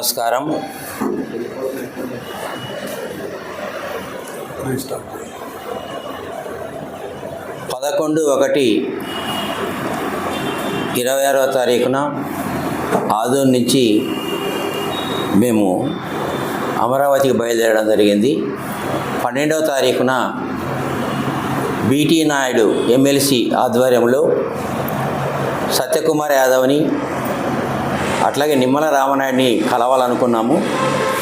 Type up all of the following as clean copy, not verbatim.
నమస్కారం. 11/1/26 ఆదోని నుంచి మేము అమరావతికి బయలుదేరడం జరిగింది. 12వ తారీఖున బీటీ నాయుడు ఎమ్మెల్సీ ఆధ్వర్యంలో సత్యకుమార్ యాదవ్ని అట్లాగే నిమ్మల రామనాయుడిని కలవాలనుకున్నాము.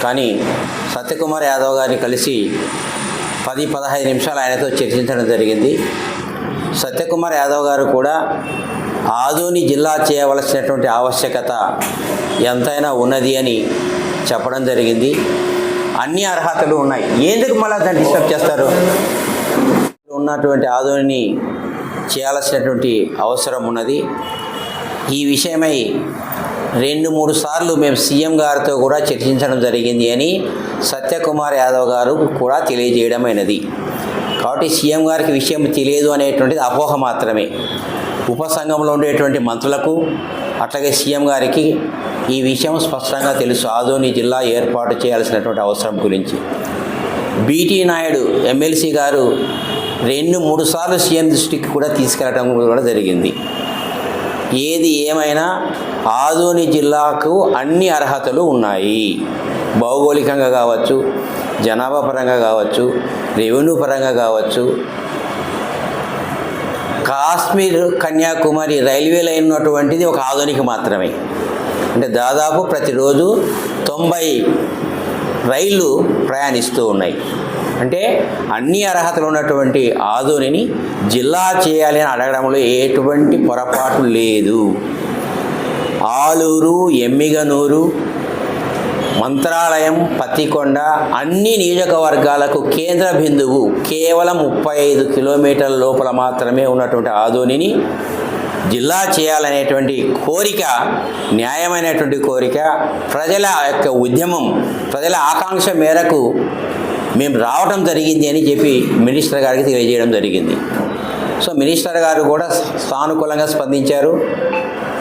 కానీ సత్యకుమార్ యాదవ్ గారిని కలిసి 10-15 నిమిషాలు ఆయనతో చర్చించడం జరిగింది. సత్యకుమార్ యాదవ్ గారు కూడా ఆదోని జిల్లా చేయవలసినటువంటి ఆవశ్యకత ఎంతైనా ఉన్నది అని చెప్పడం జరిగింది. అన్ని అర్హతలు ఉన్నాయి, ఎందుకు మళ్ళీ దాన్ని డిస్టర్బ్ చేస్తారు? ఉన్నటువంటి ఆదోనిని చేయాల్సినటువంటి అవసరం ఉన్నది. ఈ విషయమై 2-3 సార్లు మేము సీఎం గారితో కూడా చర్చించడం జరిగింది అని సత్యకుమార్ యాదవ్ గారు కూడా తెలియజేయడమైనది. కాబట్టి సీఎం గారికి విషయం తెలియదు అనేటువంటిది అపోహ మాత్రమే. ఉపసంఘంలో ఉండేటువంటి మంత్రులకు అట్లాగే సీఎం గారికి ఈ విషయం స్పష్టంగా తెలుసు, ఆదోని జిల్లా ఏర్పాటు చేయాల్సినటువంటి అవసరం గురించి. బీటీ నాయుడు ఎమ్మెల్సీ గారు 2-3 సార్లు సీఎం దృష్టికి కూడా తీసుకెళ్ళడం కూడా జరిగింది. ఏది ఏమైనా ఆదోని జిల్లాకు అన్ని అర్హతలు ఉన్నాయి. భౌగోళికంగా కావచ్చు, జనాభా పరంగా కావచ్చు, రెవెన్యూ పరంగా కావచ్చు. కాశ్మీర్ కన్యాకుమారి రైల్వే లైన్ ఉన్నటువంటిది ఒక ఆదోనికి మాత్రమే. అంటే దాదాపు ప్రతిరోజు 90 రైళ్ళు ప్రయాణిస్తూ ఉన్నాయి. అంటే అన్ని అర్హతలు ఉన్నటువంటి ఆదోనిని జిల్లా చేయాలి అని అడగడంలో ఎటువంటి పొరపాటు లేదు. ఆలూరు, ఎమ్మిగనూరు, మంత్రాలయం, పత్తికొండ అన్ని నియోజకవర్గాలకు కేంద్ర బిందువు కేవలం 35 కిలోమీటర్ల లోపల మాత్రమే ఉన్నటువంటి ఆదోనిని జిల్లా చేయాలనేటువంటి కోరిక, న్యాయమైనటువంటి కోరిక, ప్రజల యొక్క ఉద్యమం, ప్రజల ఆకాంక్ష మేరకు మేము రావడం జరిగింది అని చెప్పి మినిస్టర్ గారికి తెలియజేయడం జరిగింది. సో మినిస్టర్ గారు కూడా సానుకూలంగా స్పందించారు.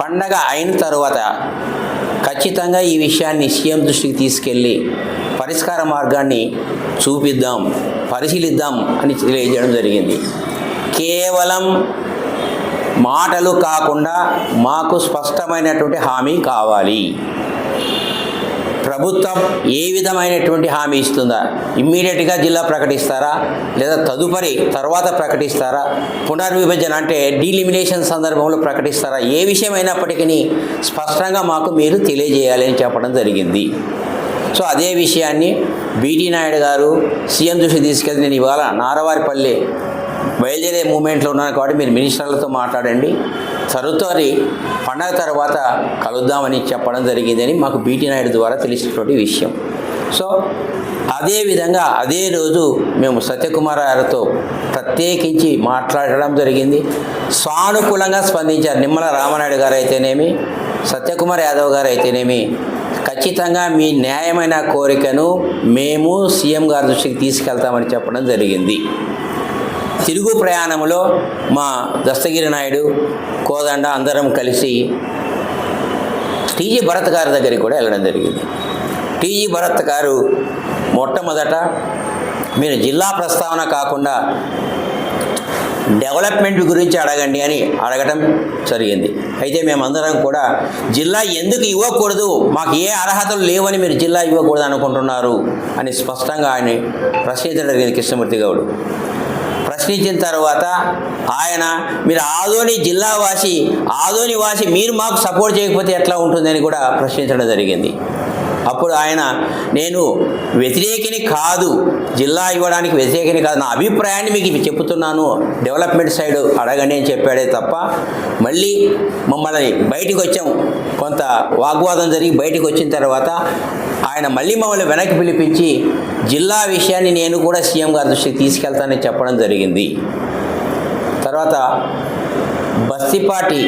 పండగ అయిన తర్వాత ఖచ్చితంగా ఈ విషయాన్ని సీఎం దృష్టికి తీసుకెళ్ళి పరిష్కార మార్గాన్ని చూపిద్దాం, పరిశీలిద్దాం అని తెలియజేయడం జరిగింది. కేవలం మాటలు కాకుండా మాకు స్పష్టమైనటువంటి హామీ కావాలి. ప్రభుత్వం ఏ విధమైనటువంటి హామీ ఇస్తుందా? ఇమ్మీడియట్గా జిల్లా ప్రకటిస్తారా, లేదా తర్వాత ప్రకటిస్తారా, పునర్విభజన అంటే డీలిమినేషన్ సందర్భంలో ప్రకటిస్తారా? ఏ విషయం అయినప్పటికీ స్పష్టంగా మాకు మీరు తెలియజేయాలి అని చెప్పడం జరిగింది. సో అదే విషయాన్ని బీటీ నాయుడు గారు సీఎం దృష్టి తీసుకెళ్ళి, నేను ఇవాళ నారవారిపల్లి బయలుదేరే మూమెంట్లో ఉన్నాను కాబట్టి మీరు మినిస్టర్లతో మాట్లాడండి, తదుపరి పండగ తర్వాత కలుద్దామని చెప్పడం జరిగిందని మాకు బీటీ నాయుడు ద్వారా తెలిసినటువంటి విషయం. సో అదేవిధంగా అదే రోజు మేము సత్యకుమార్ గారితో ప్రత్యేకించి మాట్లాడడం జరిగింది. సానుకూలంగా స్పందించారు. నిమ్మల రామనాయుడు గారు అయితేనేమి, సత్యకుమార్ యాదవ్ గారు అయితేనేమి, ఖచ్చితంగా మీ న్యాయమైన కోరికను మేము సీఎం గారి దృష్టికి తీసుకెళ్తామని చెప్పడం జరిగింది. తిరుగు ప్రయాణంలో మా దస్తగిరి నాయుడు, కోదండ అందరం కలిసి టీజీ భరత్ గారి దగ్గరికి కూడా వెళ్ళడం జరిగింది. టీజీ భరత్ గారు మొట్టమొదట మీరు జిల్లా ప్రస్తావన కాకుండా డెవలప్మెంట్ గురించి అడగండి అని అడగటం జరిగింది. అయితే మేమందరం కూడా జిల్లా ఎందుకు ఇవ్వకూడదు, మాకు ఏ అర్హతలు లేవని మీరు జిల్లా ఇవ్వకూడదు అనుకుంటున్నారు అని స్పష్టంగా ఆయన ప్రశ్నించడం జరిగింది. కృష్ణమూర్తి గౌడ్ ప్రశ్నించిన తర్వాత ఆయన, మీరు ఆదోని జిల్లా ఆదోని వాసి మీరు మాకు సపోర్ట్ చేయకపోతే ఎట్లా ఉంటుందని కూడా ప్రశ్నించడం జరిగింది. అప్పుడు ఆయన, నేను వ్యతిరేకిని కాదు, జిల్లా ఇవ్వడానికి వ్యతిరేకిని కాదు, నా అభిప్రాయాన్ని మీకు చెప్తున్నాను, డెవలప్మెంట్ సైడ్ అడగండి అని చెప్పాడే తప్ప మళ్ళీ మమ్మల్ని బయటికి వచ్చాం. కొంత వాగ్వాదం జరిగి బయటికి వచ్చిన తర్వాత ఆయన మళ్ళీ మమ్మల్ని వెనక్కి పిలిపించి జిల్లా విషయాన్ని నేను కూడా సీఎం గారి దృష్టికి తీసుకెళ్తానని చెప్పడం జరిగింది. తర్వాత బస్తిపాటి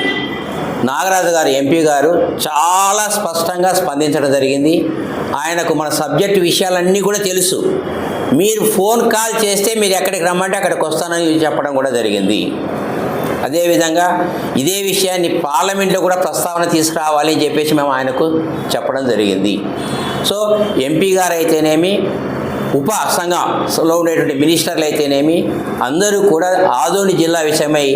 నాగరాజు గారు ఎంపీ గారు చాలా స్పష్టంగా స్పందించడం జరిగింది. ఆయనకు మన సబ్జెక్టు విషయాలన్నీ కూడా తెలుసు, మీరు ఫోన్ కాల్ చేస్తే మీరు ఎక్కడికి రమ్మంటే అక్కడికి వస్తానని చెప్పడం కూడా జరిగింది. అదేవిధంగా ఇదే విషయాన్ని పార్లమెంట్లో కూడా ప్రస్తావన తీసుకురావాలి అని చెప్పేసి మేము ఆయనకు చెప్పడం జరిగింది. సో ఎంపీ గారు అయితేనేమి, ఉప సంఘంలో ఉండేటువంటి మినిస్టర్లు అయితేనేమి అందరూ కూడా ఆదోని జిల్లా విషయమై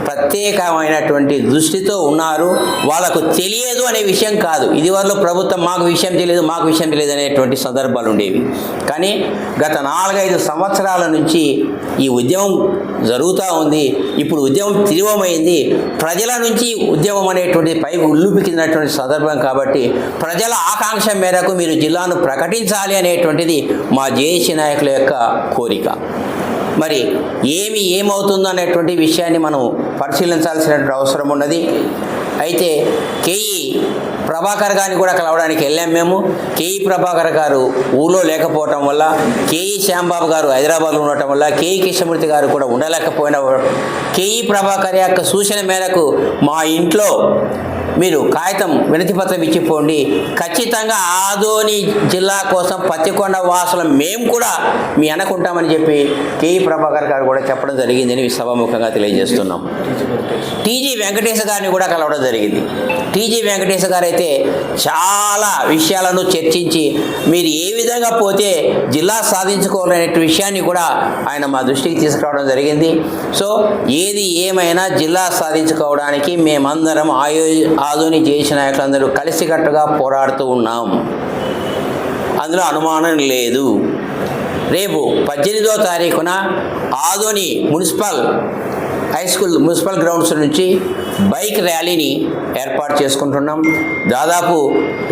ప్రత్యేకమైనటువంటి దృష్టితో ఉన్నారు. వాళ్ళకు తెలియదు అనే విషయం కాదు. ఇదివరలో ప్రభుత్వం మాకు విషయం తెలియదు అనేటువంటి సందర్భాలు ఉండేవి. కానీ గత 4-5 సంవత్సరాల నుంచి ఈ ఉద్యమం జరుగుతూ ఉంది. ఇప్పుడు ఉద్యమం తీవ్రమైంది. ప్రజల నుంచి ఉద్యమం అనేటువంటి పైకి ఉల్లుపికినటువంటి సందర్భం కాబట్టి ప్రజల ఆకాంక్ష మేరకు మీరు జిల్లాను ప్రకటించాలి అనేటువంటిది మా జేఏసీ నాయకుల యొక్క కోరిక. మరి ఏమవుతుందో అనేటువంటి విషయాన్ని మనం పరిశీలించాల్సినటువంటి అవసరం ఉన్నది. అయితే కేఈ ప్రభాకర్ గారిని కూడా కలవడానికి వెళ్ళాం మేము. కేఈ ప్రభాకర్ గారు ఊళ్ళో లేకపోవటం వల్ల, కేఈ శ్యాంబాబు గారు హైదరాబాద్లో ఉండటం వల్ల, కేఈ కృష్ణమూర్తి గారు కూడా ఉండలేకపోయిన కేఈ ప్రభాకర్ యొక్క సూచన మేరకు మా ఇంట్లో మీరు కాగితం వినతిపత్రం ఇచ్చిపోండి, ఖచ్చితంగా ఆదోని జిల్లా కోసం పత్తికొండ వాసులం మేము కూడా మీ అనుకుంటామని చెప్పి కేఈ ప్రభాకర్ గారు కూడా చెప్పడం జరిగిందని సభాముఖంగా తెలియజేస్తున్నాం. టీజీ వెంకటేశ్ గారిని కూడా కలవడం జరిగింది. టీజీ వెంకటేశ్ గారు అయితే చాలా విషయాలను చర్చించి మీరు ఏ విధంగా పోతే జిల్లా సాధించుకోవాలనే విషయాన్ని కూడా ఆయన మా దృష్టికి తీసుకురావడం జరిగింది. సో ఏది ఏమైనా జిల్లా సాధించుకోవడానికి మేమందరం ఆదోని జేఏసీ నాయకులందరూ కలిసికట్టుగా పోరాడుతూ ఉన్నాం. అందులో అనుమానం లేదు. రేపు 18వ తారీఖున Adoni municipal high school municipal grounds నుంచి బైక్ ర్యాలీని ఏర్పాటు చేసుకుంటున్నాం. దాదాపు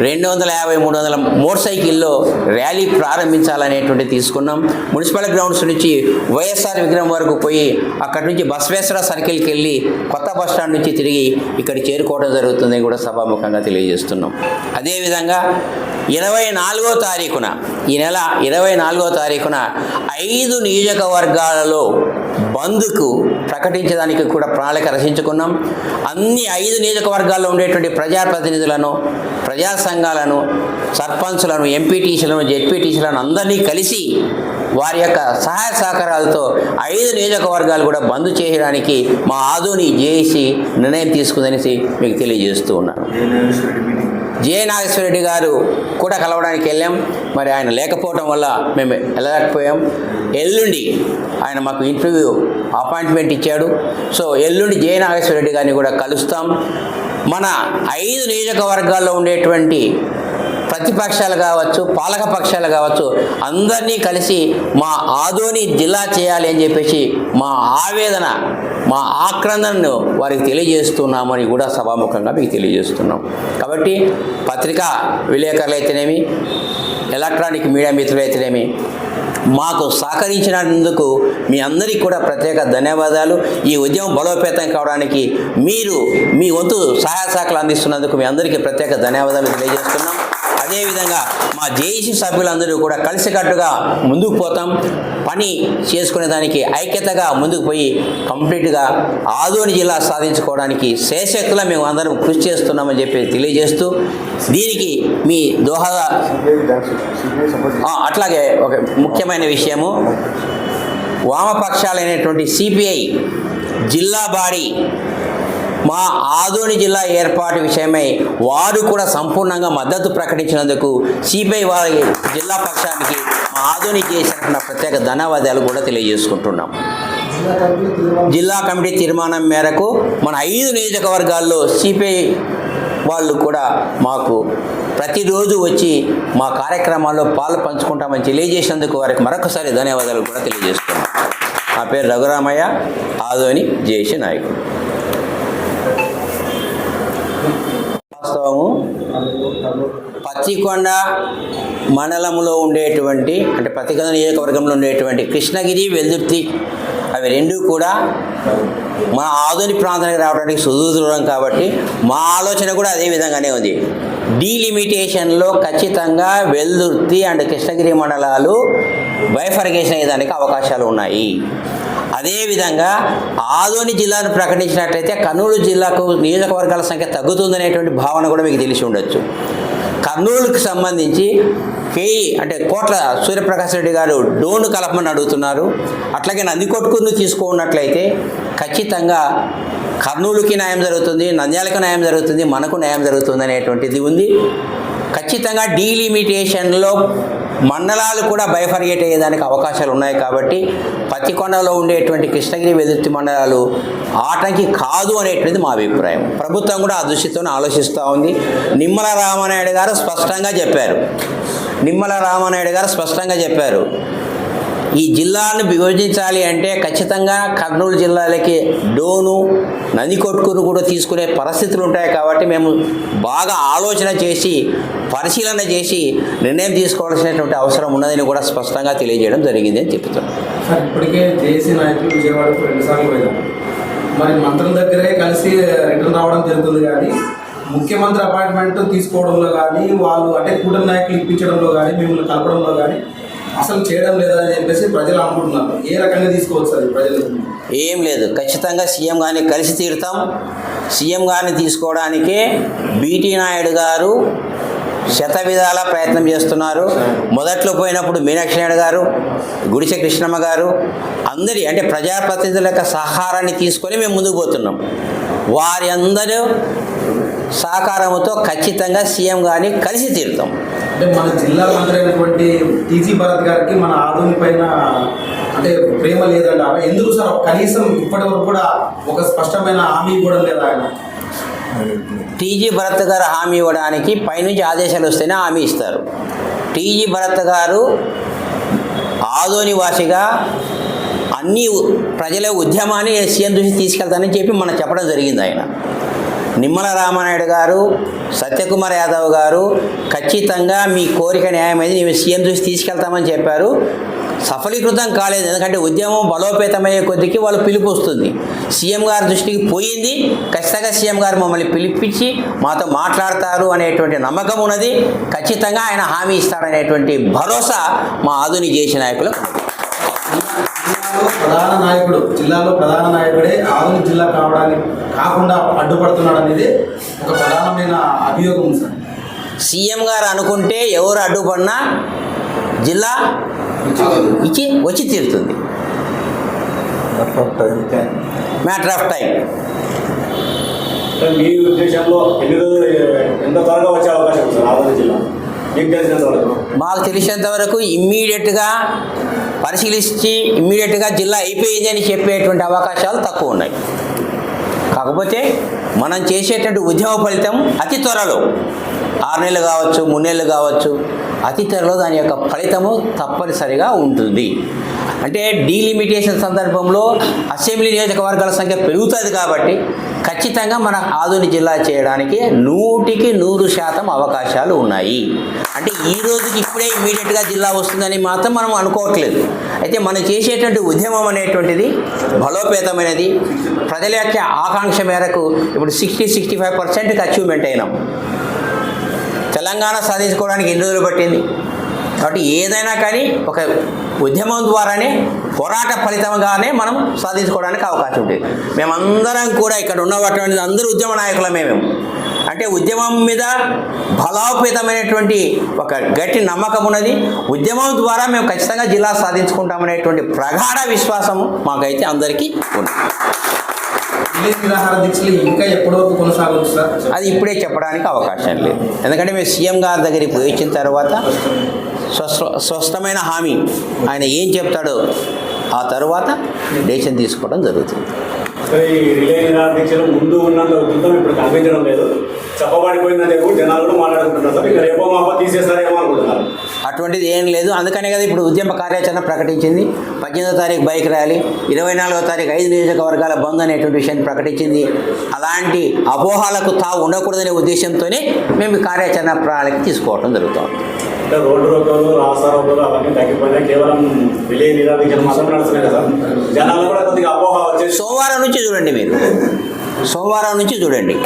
250-300 మోటార్ సైకిల్లో ర్యాలీ ప్రారంభించాలనేటువంటి తీసుకున్నాం. మున్సిపల్ గ్రౌండ్స్ నుంచి వైఎస్ఆర్ విగ్రహం వరకు పోయి అక్కడి నుంచి బసవేశ్వర సర్కిల్కి వెళ్ళి కొత్త బస్ స్టాండ్ నుంచి తిరిగి ఇక్కడ చేరుకోవడం జరుగుతుందని కూడా సభాముఖంగా తెలియజేస్తున్నాం. అదేవిధంగా 24వ తారీఖున ఈ నెల 24వ తారీఖున 5 నియోజకవర్గాలలో బంద్కు ప్రకటించడానికి కూడా ప్రణాళిక రచించుకున్నాం. అన్ని 5 నియోజకవర్గాల్లో ఉండేటువంటి ప్రజాప్రతినిధులను, ప్రజా సంఘాలను, సర్పంచ్లను, ఎంపీటీసీలను, జెడ్పీటీసీలను అందరినీ కలిసి వారి యొక్క సహాయ సహకారాలతో 5 నియోజకవర్గాలు కూడా బంద్ చేయడానికి మా ఆదోని జేఏసీ నిర్ణయం తీసుకుందనేసి మీకు తెలియజేస్తూ ఉన్నాను. జే నాగేశ్వరరెడ్డి గారు కూడా కలవడానికి వెళ్ళాం. మరి ఆయన లేకపోవడం వల్ల మేము వెళ్ళలేకపోయాం. ఎల్లుండి ఆయన మాకు ఇంటర్వ్యూ అపాయింట్మెంట్ ఇచ్చాడు. సో ఎల్లుండి జే నాగేశ్వరరెడ్డి గారిని కూడా కలుస్తాం. మన 5 నియోజకవర్గాల్లో ఉండేటువంటి ప్రతిపక్షాలు కావచ్చు, పాలక పక్షాలు కావచ్చు, అందరినీ కలిసి మా ఆదోని జిల్లా చేయాలి అని చెప్పేసి మా ఆవేదన, మా ఆక్రందనను వారికి తెలియజేస్తున్నామని కూడా సభాముఖంగా మీకు తెలియజేస్తున్నాం. కాబట్టి పత్రికా విలేకరులు అయితేనేమి, ఎలక్ట్రానిక్ మీడియా మిత్రులు అయితేనేమి మాకు సహకరించినందుకు మీ అందరికీ కూడా ప్రత్యేక ధన్యవాదాలు. ఈ ఉద్యమం బలోపేతం కావడానికి మీరు మీ వంతు సహాయ సహకారాలు అందిస్తున్నందుకు మీ అందరికీ ప్రత్యేక ధన్యవాదాలు తెలియజేస్తున్నాం. అదేవిధంగా మా జేఏసీ సభ్యులందరూ కూడా కలిసికట్టుగా ముందుకు పోతాం. పని చేసుకునే దానికి ఐక్యతగా ముందుకు పోయి కంప్లీట్గా ఆదోని జిల్లా సాధించుకోవడానికి శేషక్తులా మేము అందరం కృషి చేస్తున్నామని చెప్పి తెలియజేస్తూ దీనికి మీ దోహద అట్లాగే ఒక ముఖ్యమైన విషయము, వామపక్షాలైనటువంటి సిపిఐ జిల్లా బాడీ మా ఆదోని జిల్లా ఏర్పాటు విషయమై వారు కూడా సంపూర్ణంగా మద్దతు ప్రకటించినందుకు సిపిఐ వారి జిల్లా పక్షానికి మా ఆదోని చేసిన ప్రత్యేక ధన్యవాదాలు కూడా తెలియజేసుకుంటున్నాం. జిల్లా కమిటీ తీర్మానం మేరకు మన 5 నియోజకవర్గాల్లో సిపిఐ వాళ్ళు కూడా మాకు ప్రతిరోజు వచ్చి మా కార్యక్రమాల్లో పాలు పంచుకుంటామని తెలియజేసినందుకు వారికి మరొకసారి ధన్యవాదాలు కూడా తెలియజేస్తున్నాం. నా పేరు రఘురామయ్య, ఆదోని జేఏసీ నాయకుడు. వాస్తవము పత్తికొండ మండలంలో ఉండేటువంటి అంటే పత్తికొండ నియోజకవర్గంలో ఉండేటువంటి కృష్ణగిరి, వెల్దుర్తి అవి రెండూ కూడా మా ఆదోని ప్రాంతానికి రావడానికి సుదూరం కాబట్టి మా ఆలోచన కూడా అదే విధంగానే ఉంది. డీలిమిటేషన్లో ఖచ్చితంగా వెల్దుర్తి అండ్ కృష్ణగిరి మండలాలు బైఫర్కేషన్ అయ్యేదానికి అవకాశాలు ఉన్నాయి. అదేవిధంగా ఆదోని జిల్లాను ప్రకటించినట్లయితే కర్నూలు జిల్లాకు నియోజకవర్గాల సంఖ్య తగ్గుతుందనేటువంటి భావన కూడా మీకు తెలిసి ఉండొచ్చు. కర్నూలుకు సంబంధించి కేఈ అంటే కోట్ల సూర్యప్రకాష్ రెడ్డి గారు డోను కలపమని అడుగుతున్నారు. అట్లాగే నందికొట్కూరును తీసుకున్నట్లయితే ఖచ్చితంగా కర్నూలుకి న్యాయం జరుగుతుంది, నంద్యాలకు న్యాయం జరుగుతుంది, మనకు న్యాయం జరుగుతుంది అనేటువంటిది ఉంది. ఖచ్చితంగా డీలిమిటేషన్లో మండలాలు కూడా బైఫర్గేట్ అయ్యేదానికి అవకాశాలు ఉన్నాయి. కాబట్టి పత్తికొండలో ఉండేటువంటి కృష్ణగిరి వెదుర్తి మండలాలు ఆటంకి కాదు అనేటువంటిది మా అభిప్రాయం. ప్రభుత్వం కూడా ఆ దృష్టితో ఆలోచిస్తూ ఉంది. నిమ్మల రామానాయుడు గారు స్పష్టంగా చెప్పారు ఈ జిల్లాను విభజించాలి అంటే ఖచ్చితంగా కర్నూలు జిల్లాలకి డోను నందికొట్కూరు కూడా తీసుకునే పరిస్థితులు ఉంటాయి. కాబట్టి మేము బాగా ఆలోచన చేసి పరిశీలన చేసి నిర్ణయం తీసుకోవాల్సినటువంటి అవసరం ఉన్నదని కూడా స్పష్టంగా తెలియజేయడం జరిగింది అని చెప్తున్నాం. సార్, ఇప్పటికే జేసీ నాయకులు విజయవాడకు 2 సార్లు పోయినారు. మరి మంత్రుల దగ్గరే కలిసి రిటర్న్ రావడం జరుగుతుంది. కానీ ముఖ్యమంత్రి అపాయింట్మెంట్ తీసుకోవడంలో కానీ వాళ్ళు అంటే కూటమి నాయకులు ఇప్పించడంలో కానీ మిమ్మల్ని కలపడంలో కానీ అసలు చేయడం లేదని చెప్పేసి ప్రజలు అనుకుంటున్నారు. ఏ రకంగా తీసుకోవచ్చు సార్ ప్రజలు? ఏం లేదు, ఖచ్చితంగా సీఎం గారిని కలిసి తీరుతాం. సీఎం గారిని తీసుకోవడానికే బీటీ నాయుడు గారు శతవిధాల ప్రయత్నం చేస్తున్నారు. మొదట్లో పోయినప్పుడు మీనాక్షి నాయుడు గారు, గుడిసె కృష్ణమ్మ గారు అందరి అంటే ప్రజాప్రతినిధుల యొక్క సహకారాన్ని తీసుకొని మేము ముందుకు పోతున్నాం. వారి అందరూ సహకారంతో ఖచ్చితంగా సీఎం గారిని కలిసి తీరుతాం. అంటే మన జిల్లా మంత్రి అయినటువంటి టీజీ భరత్ గారికి మన ఆధుని పైన అంటే ప్రేమ లేదంట. ఎందుకు సార్ కనీసం ఇప్పటి వరకు కూడా ఒక స్పష్టమైన హామీ ఇవ్వడం లేదా ఆయన? టీజీ భరత్ గారు హామీ ఇవ్వడానికి పైనుంచి ఆదేశాలు వస్తేనే హామీ ఇస్తారు. టీజీ భరత్ గారు ఆదోనివాసిగా అన్ని ప్రజల ఉద్యమాన్ని సీఎం దృష్టి తీసుకెళ్తానని చెప్పి మనం చెప్పడం జరిగింది. ఆయన నిమ్మల రామానాయుడు గారు, సత్యకుమార్ యాదవ్ గారు ఖచ్చితంగా మీ కోరిక న్యాయమైంది, మేము సీఎం దృష్టి తీసుకెళ్తామని చెప్పారు. సఫలీకృతం కాలేదు. ఎందుకంటే ఉద్యమం బలోపేతమయ్యే కొద్దికి వాళ్ళు పిలుపు వస్తుంది. సీఎం గారి దృష్టికి పోయింది. ఖచ్చితంగా సీఎం గారు మమ్మల్ని పిలిపించి మాతో మాట్లాడతారు అనేటువంటి నమ్మకం ఉన్నది. ఖచ్చితంగా ఆయన హామీ ఇస్తాడనేటువంటి భరోసా మా ఆధునిక జేసీ నాయకులు. జిల్లాలో ప్రధాన నాయకుడే ఆధునిక జిల్లా కాకుండా అడ్డుపడుతున్నాడు అనేది ఒక ప్రధానమైన అభియోగం సార్. సీఎం గారు అనుకుంటే ఎవరు అడ్డుపడినా జిల్లా వచ్చి తీరుతుంది. Matter of time. మీ ఉద్దేశంలో ఎంత త్వరగా వచ్చే అవకాశం ఉంది సార్ ఆధునిక జిల్లా మీకు తెలిసినంత వరకు? మాకు తెలిసినంత వరకు ఇమ్మీడియట్గా పరిశీలించి ఇమ్మీడియట్గా జిల్లా అయిపోయింది అని చెప్పేటువంటి అవకాశాలు తక్కువ ఉన్నాయి. కాకపోతే మనం చేసేటువంటి ఉద్యమ ఫలితం అతి త్వరలో 6 నెలలు కావచ్చు, 3 నెలలు కావచ్చు, అతి త్వరలో దాని యొక్క ఫలితము తప్పనిసరిగా ఉంటుంది. అంటే డీలిమిటేషన్ సందర్భంలో అసెంబ్లీ నియోజకవర్గాల సంఖ్య పెరుగుతుంది. కాబట్టి ఖచ్చితంగా మన ఆధునిక జిల్లా చేయడానికి 100% అవకాశాలు ఉన్నాయి. అంటే ఈ రోజుకి ఇప్పుడే ఇమ్మీడియట్గా జిల్లా వస్తుందని మాత్రం మనం అనుకోవట్లేదు. అయితే మనం చేసేటువంటి ఉద్యమం అనేటువంటిది బలోపేతమైనది. ప్రజల యొక్క ఆకాంక్ష మేరకు ఇప్పుడు 60-65% అచీవ్మెంట్ అయినాం. తెలంగాణ సాధించుకోవడానికి ఎన్ని రోజులు పట్టింది. కాబట్టి ఏదైనా కానీ ఒక ఉద్యమం ద్వారానే పోరాట ఫలితంగానే మనం సాధించుకోవడానికి అవకాశం ఉంటుంది. మేమందరం కూడా ఇక్కడ ఉన్నటువంటి అందరూ ఉద్యమ నాయకులమే. మేము అంటే ఉద్యమం మీద బలోపేతమైనటువంటి ఒక గట్టి నమ్మకం ఉన్నది. ఉద్యమం ద్వారా మేము ఖచ్చితంగా జిల్లా సాధించుకుంటామనేటువంటి ప్రగాఢ విశ్వాసం మాకైతే అందరికీ ఉంది. ఇంకా ఎప్పటి వరకు కొనసాగవచ్చు సార్? అది ఇప్పుడే చెప్పడానికి అవకాశం లేదు. ఎందుకంటే మేము సీఎం గారి దగ్గరికి పోయి వచ్చిన తర్వాత స్పష్టమైన హామీ ఆయన ఏం చెప్తాడో ఆ తర్వాత డెసిషన్ తీసుకోవడం జరుగుతుంది. ఈ రిలే నిరాదీక్షలు ముందు ఉన్నంత ఉద్యమం ఇప్పుడు కనిపించడం లేదు. చెప్పబడిపోయిందంటే జనాలు కూడా మాట్లాడుకుంటున్నారు సార్. ఇక రేపో మాపో తీసేస్తారేమో అనుకుంటున్నారు. అటువంటిది ఏం లేదు. అందుకనే కదా ఇప్పుడు ఉద్యమ కార్యాచరణ ప్రకటించింది. 18వ తారీఖు బైక్ ర్యాలీ, 24వ తారీఖు 5 నియోజకవర్గాల బంద్ అనేటువంటి విషయాన్ని ప్రకటించింది. అలాంటి అపోహాలకు తావు ఉండకూడదనే ఉద్దేశంతోనే మేము కార్యాచరణ ప్రణాళిక తీసుకోవడం జరుగుతుంది. అంటే రోడ్డు రోడ్లు, రాస్తా రోడ్లు అవన్నీ తగ్గిపోయినా కేవలం రిలే నిరాదీక్షలు మాత్రం నడుస్తున్నాయి కదా. జనాలు కూడా కొద్దిగా అపోహ వచ్చేసి సోమవారం నుంచి చూడండి. మీరు సోమవారం నుంచి చూడండి.